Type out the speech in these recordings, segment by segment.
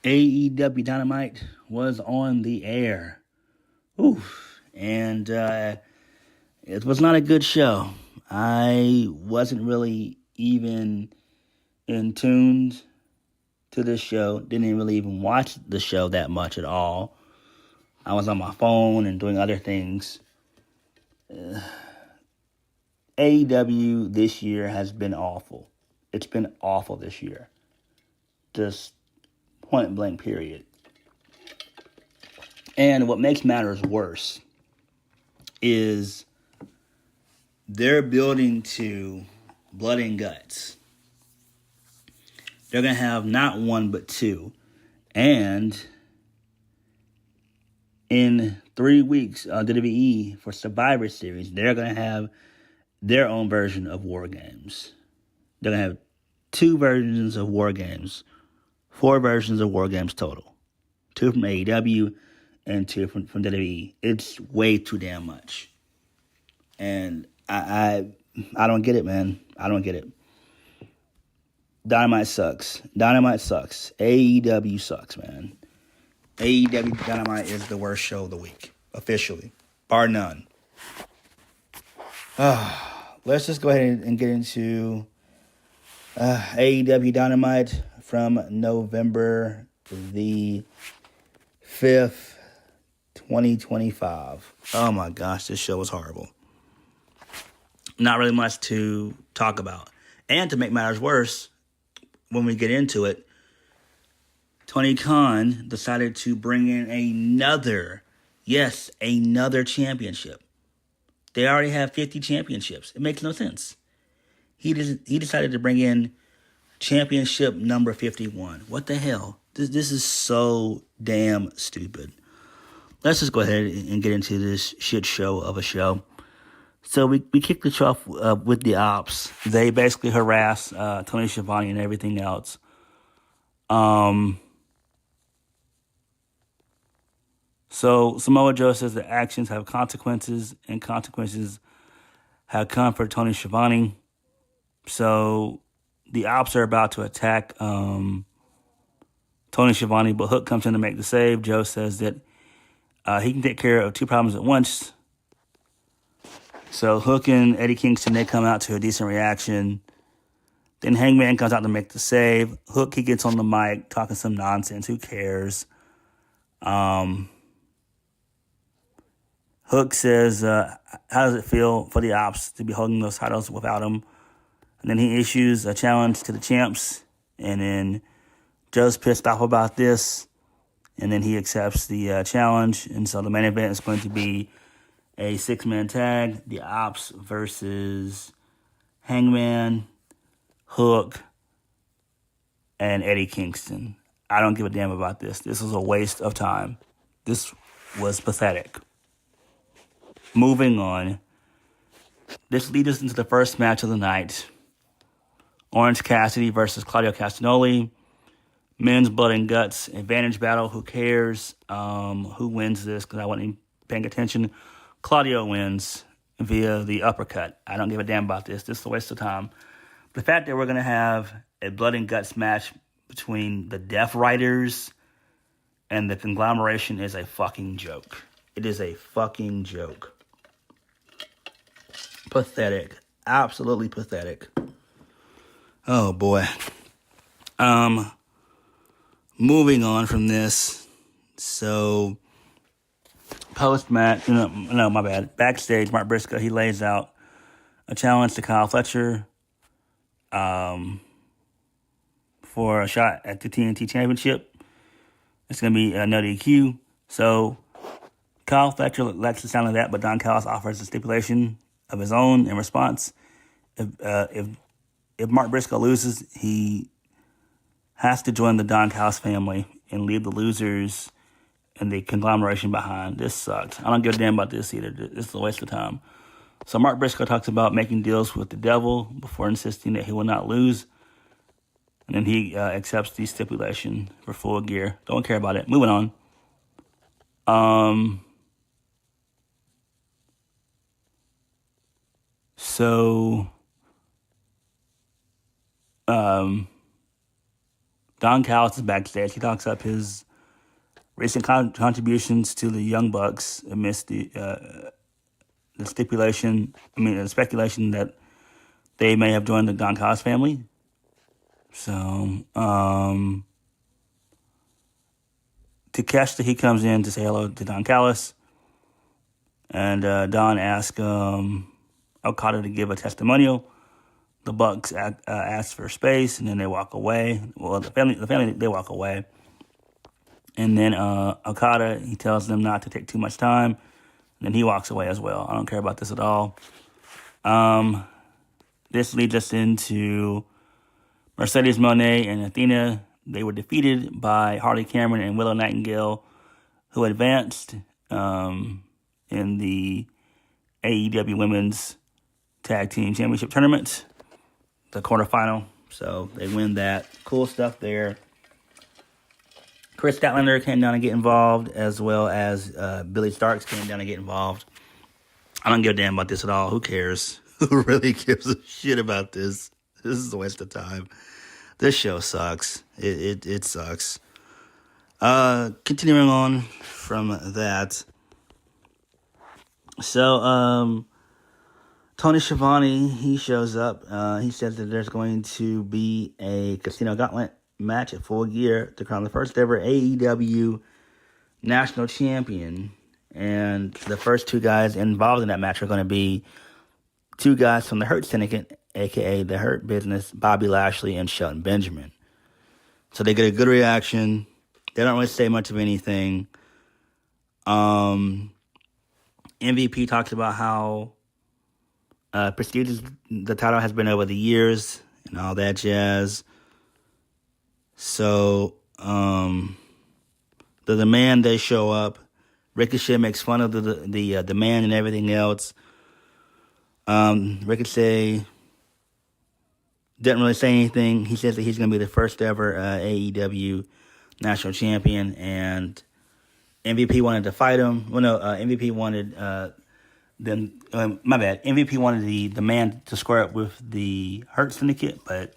AEW Dynamite was on the air. Oof. And it was not a good show. I wasn't really even in tuned to this show. Didn't really even watch the show that much at all. I was on my phone and doing other things. AEW this year has been awful. It's been awful this year. Just point blank period. And what makes matters worse is they're building to Blood and Guts. They're going to have not one but two. And in 3 weeks, WWE for Survivor Series, they're going to have their own version of War Games. They're going to have 2 versions of War Games. 4 versions of War Games total. 2 from AEW and 2 from WWE. It's way too damn much. And I don't get it, man. I don't get it. Dynamite sucks. Dynamite sucks. AEW sucks, man. AEW Dynamite is the worst show of the week. Officially. Bar none. Let's just go ahead and get into AEW Dynamite from November the 5th, 2025. Oh my gosh, this show was horrible. Not really much to talk about. And to make matters worse, when we get into it, Tony Khan decided to bring in another championship. They already have 50 championships. It makes no sense. He decided to bring in championship number 51. What the hell? This is so damn stupid. Let's just go ahead and get into this shit show of a show. So we kicked the off with the Ops. They basically harass Tony Schiavone and everything else. So Samoa Joe says that actions have consequences, and consequences have come for Tony Schiavone. So the Ops are about to attack Tony Schiavone, but Hook comes in to make the save. Joe says that he can take care of 2 problems at once. So Hook and Eddie Kingston, they come out to a decent reaction. Then Hangman comes out to make the save. Hook, he gets on the mic talking some nonsense. Who cares? Hook says, how does it feel for the Ops to be holding those titles without him? And then he issues a challenge to the champs. And then Joe's pissed off about this. And then he accepts the challenge. And so the main event is going to be a 6-man tag. The Ops versus Hangman, Hook, and Eddie Kingston. I don't give a damn about this. This was a waste of time. This was pathetic. Moving on. This leads us into the first match of the night. Orange Cassidy versus Claudio Castagnoli. Men's Blood and Guts advantage battle. Who cares who wins this? Because I wasn't even paying attention. Claudio wins via the uppercut. I don't give a damn about this. This is a waste of time. The fact that we're going to have a Blood and Guts match between the Death Riders and the Conglomeration is a fucking joke. It is a fucking joke. Pathetic. Absolutely pathetic. Oh, boy. Moving on from this. So, post-match, no, my bad. Backstage, Mark Briscoe, he lays out a challenge to Kyle Fletcher for a shot at the TNT Championship. It's going to be no DQ. So, Kyle Fletcher likes the sound of that, but Don Callis offers a stipulation of his own in response. If Mark Briscoe loses, he has to join the Don Callis family and leave the losers and the Conglomeration behind. This sucked. I don't give a damn about this either. This is a waste of time. So Mark Briscoe talks about making deals with the devil before insisting that he will not lose. And then he accepts the stipulation for Full Gear. Don't care about it. Moving on. So Don Callis is backstage. He talks up his recent contributions to the Young Bucks amidst the the speculation that they may have joined the Don Callis family. So, Takeshita, he comes in to say hello to Don Callis. And Don asks Okada to give a testimonial. The Bucks ask for space, and then they walk away. Well, the family, they walk away. And then Okada, he tells them not to take too much time. And then he walks away as well. I don't care about this at all. This leads us into Mercedes Moné and Athena. They were defeated by Harley Cameron and Willow Nightingale, who advanced in the AEW Women's Tag Team Championship Tournament, the quarterfinal. So they win that. Cool stuff there. Chris Statlander came down to get involved, as well as Billy Starks came down to get involved. I don't give a damn about this at all. Who cares? Who really gives a shit about this? This is a waste of time. This show sucks. It sucks. Continuing on from that. So, Tony Schiavone, he shows up. He says that there's going to be a Casino Gauntlet match at Full Gear to crown the first ever AEW National Champion. And the first two guys involved in that match are going to be two guys from the Hurt Syndicate, a.k.a. the Hurt Business, Bobby Lashley and Shelton Benjamin. So they get a good reaction. They don't really say much of anything. MVP talks about how prestigious the title has been over the years and all that jazz. So, the demand, they show up. Ricochet makes fun of the demand and everything else. Ricochet didn't really say anything. He says that he's going to be the first ever AEW National Champion, and MVP wanted to fight him. Well, no, MVP wanted MVP wanted the man to square up with the Hurt Syndicate, but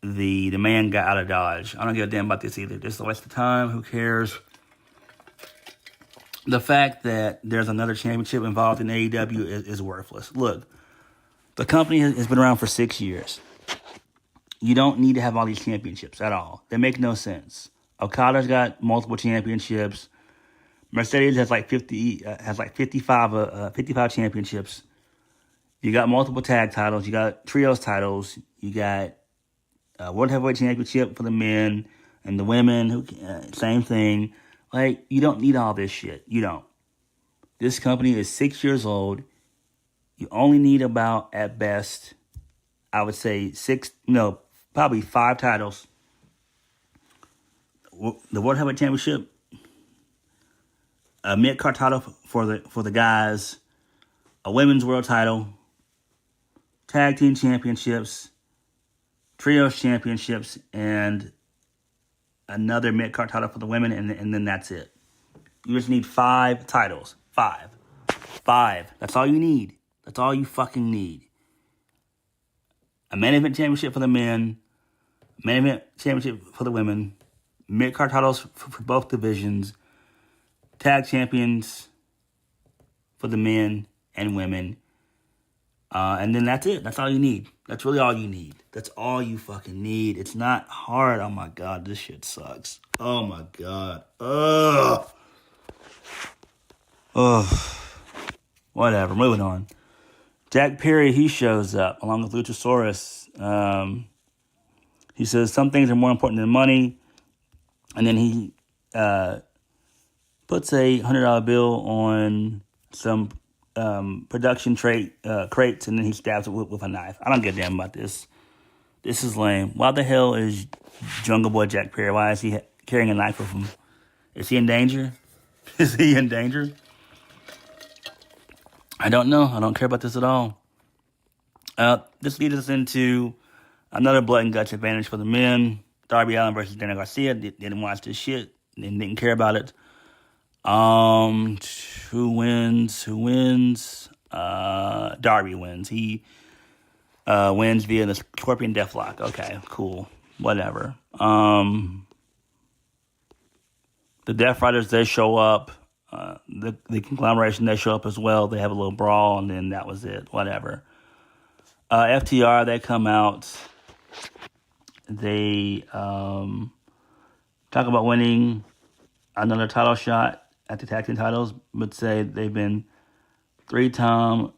the man got out of Dodge. I don't give a damn about this either. This is a waste of time. Who cares? The fact that there's another championship involved in AEW is worthless. Look, the company has been around for 6 years. You don't need to have all these championships at all. They make no sense. Okada's got multiple championships. Mercedes has like 55 championships. You got multiple tag titles. You got trios titles. You got World Heavyweight Championship for the men and the women. Same thing. Like, you don't need all this shit. You don't. This company is 6 years old. You only need about, at best, I would say probably 5 titles. The World Heavyweight Championship, a mid-card title for the guys, a women's world title, tag team championships, trios championships, and another mid-card title for the women, and then that's it. You just need 5 titles. 5. That's all you need. That's all you fucking need. A main event championship for the men, main event championship for the women, mid-card titles for both divisions, tag champions for the men and women, and then that's it. That's all you need. That's really all you need. That's all you fucking need. It's not hard. Oh my God, this shit sucks. Oh my God. Ugh. Whatever, moving on. Jack Perry, he shows up along with Luchasaurus. He says some things are more important than money. And then he puts a $100 bill on some production crates, and then he stabs it with a knife. I don't give a damn about this. This is lame. Why the hell is Jungle Boy Jack Perry? Why is he carrying a knife with him? Is he in danger? Is he in danger? I don't know. I don't care about this at all. This leads us into another blood and guts advantage for the men. Darby Allin versus Daniel Garcia. Didn't watch this shit. Didn't care about it. Who wins? Darby wins. He wins via the Scorpion Deathlock. Okay, cool. Whatever. the Death Riders, they show up. The conglomeration, they show up as well. They have a little brawl, and then that was it. Whatever. FTR, they come out. They talk about winning another title shot at the tag team titles, but say they've been 3-time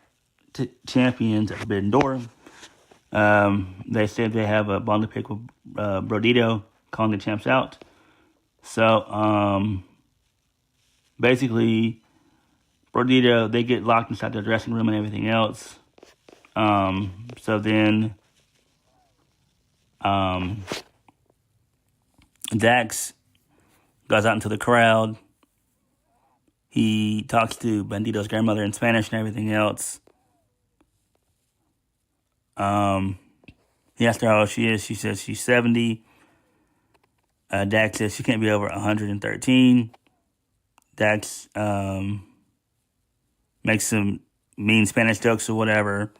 champions at Forbidden Door. They said they have a bone to pick with Brodito, calling the champs out. So, basically, Brodito, they get locked inside their dressing room and everything else. So then, Dax goes out into the crowd. He talks to Bandito's grandmother in Spanish and everything else. He asked her how old she is. She says she's 70. Dax says she can't be over 113. Dax makes some mean Spanish jokes or whatever.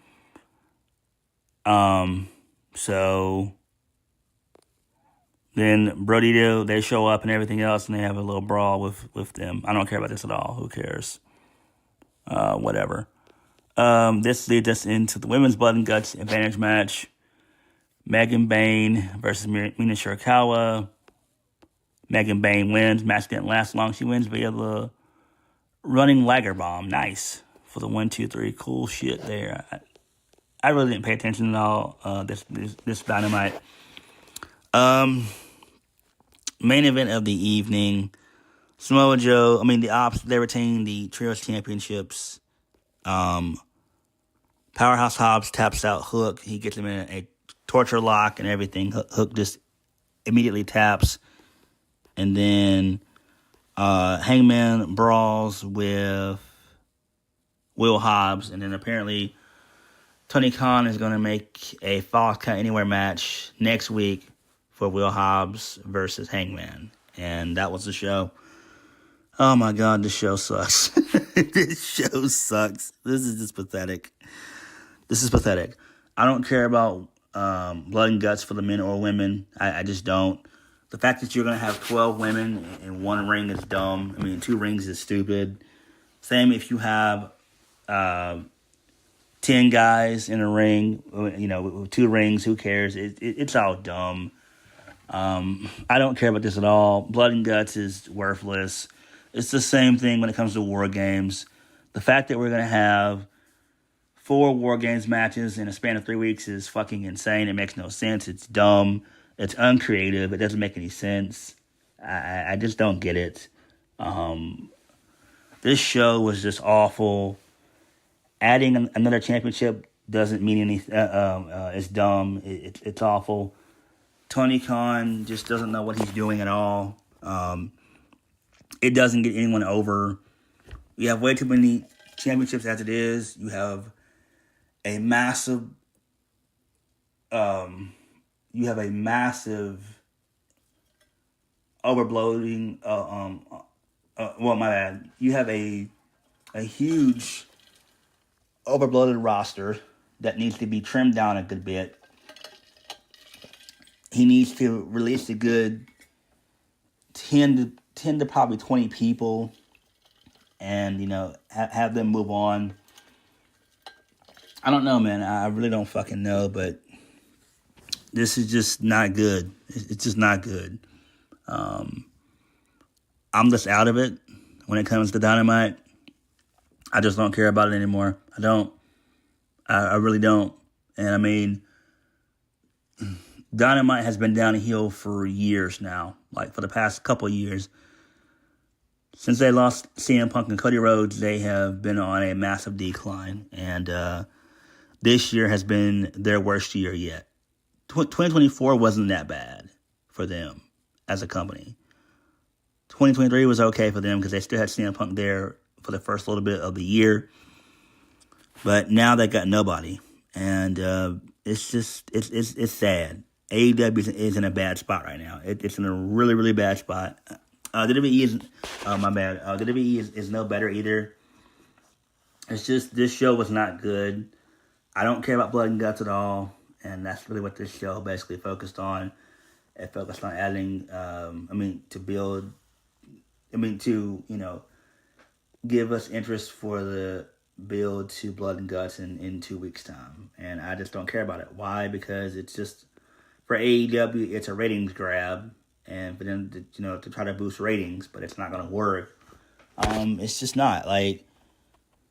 So then Brodito, they show up and everything else, and they have a little brawl with them. I don't care about this at all. Who cares? Whatever. This leads us into the women's blood and guts advantage match. Megan Bayne versus Mina Shirakawa. Megan Bayne wins. Match didn't last long. She wins via the running Liger bomb. Nice. For the 1, 2, 3. Cool shit there. I really didn't pay attention at all. This Dynamite. Main event of the evening. Samoa Joe, the Ops, they retain the Trios Championships. Powerhouse Hobbs taps out Hook. He gets him in a torture lock and everything. Hook just immediately taps. And then Hangman brawls with Will Hobbs. And then apparently Tony Khan is going to make a Falls Count Anywhere match next week for Will Hobbs versus Hangman. And that was the show. Oh my God, this show sucks. This show sucks. This is just pathetic. This is pathetic. I don't care about blood and guts for the men or women. I just don't. The fact that you're going to have 12 women in one ring is dumb. 2 rings is stupid. Same if you have 10 guys in a ring, with 2 rings, who cares? It's all dumb. I don't care about this at all. Blood and guts is worthless. It's the same thing when it comes to War Games. The fact that we're going to have 4 War Games matches in a span of 3 weeks is fucking insane. It makes no sense. It's dumb. It's uncreative. It doesn't make any sense. I just don't get it. This show was just awful. Adding another championship doesn't mean anything. It's dumb. It's awful. Tony Khan just doesn't know what he's doing at all. It doesn't get anyone over. We have way too many championships as it is. You have a massive overbloating. My bad. You have a huge overbloated roster that needs to be trimmed down a good bit. He needs to release a good 10 to probably 20 people and, have them move on. I don't know, man. I really don't fucking know, but this is just not good. It's just not good. I'm just out of it when it comes to Dynamite. I just don't care about it anymore. I don't. I really don't. And Dynamite has been downhill for years now. Like for the past couple of years. Since they lost CM Punk and Cody Rhodes, they have been on a massive decline. And this year has been their worst year yet. 2024 wasn't that bad for them as a company. 2023 was okay for them because they still had CM Punk there for the first little bit of the year. But now they got nobody. And it's just, it's sad. AEW is in a bad spot right now. It's in a really, really bad spot. WWE is, my bad. WWE is no better either. It's just, this show was not good. I don't care about blood and guts at all. And that's really what this show basically focused on. It focused on adding, give us interest for the build to Blood and Guts in 2 weeks' time. And I just don't care about it. Why? Because it's just, for AEW, it's a ratings grab. And for them to try to boost ratings, but it's not going to work. It's just not. Like,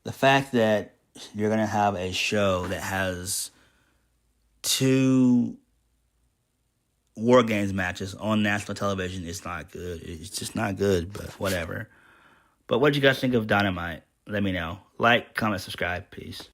the fact that you're going to have a show that has 2 War Games matches on national television is not good. It's just not good, but whatever. But what do you guys think of Dynamite? Let me know. Like, comment, subscribe. Peace.